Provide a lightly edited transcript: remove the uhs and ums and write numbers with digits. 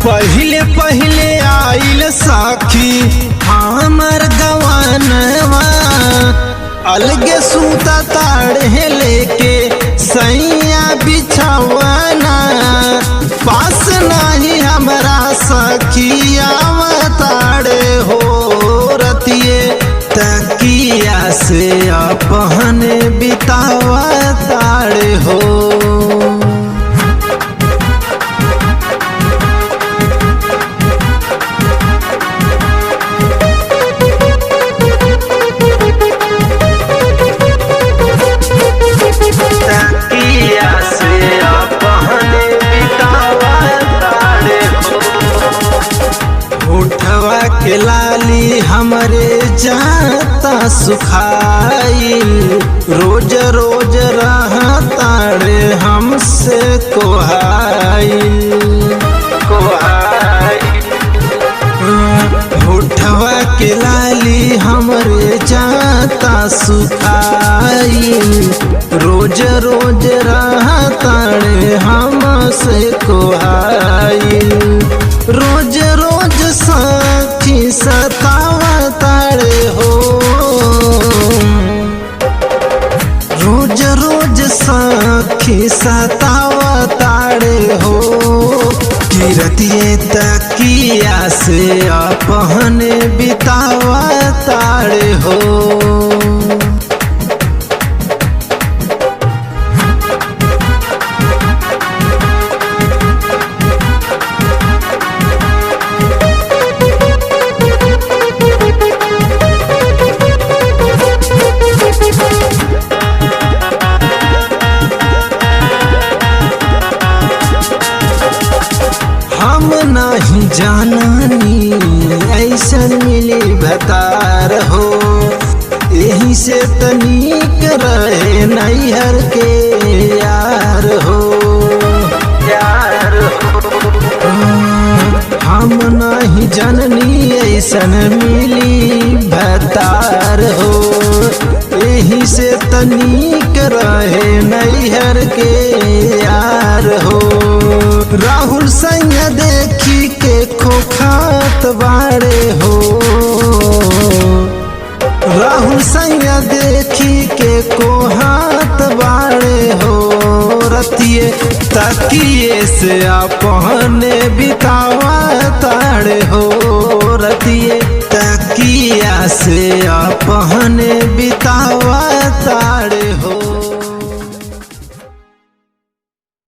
पहिले पहिले आइल साखी हमर गवानवा, अलगे सूता ताड़े लेके सैया बिछवाना, पास नहीं हमरा सखिया ताड़े हो रतिये, तकिया से अपन बितावा ताड़े हो। उठवा के लाली हमरे जाता सुखाई, रोज रोज रहताड़े हमसे कोहाई। उठवा के लाली हमरे जाता सुखाई, रोज रोज रहताड़े हमसे कोहाई। रोज रोज साथी सतावा ताड़े हो, रोज रोज साथी सतावा ताड़े हो, गिरतिए तकिया से अपन बितावा ताड़े हो। हम नहीं जाननी ऐसन मिली भतार हो, यही से तनिक रहे नैहर के यार हो। हम नहीं जाननी ऐसन मिली भतार हो, यही से तनिक रहे नैहर के यार हो। राहुल संग देखी के खोखात बाड़े हो, राहुल संग देखी के कोहात बाड़े हो, रतिये तकिए से अपन बितावा ताड़े हो, रतिये तकिया से अपन बितावा ताड़े हो।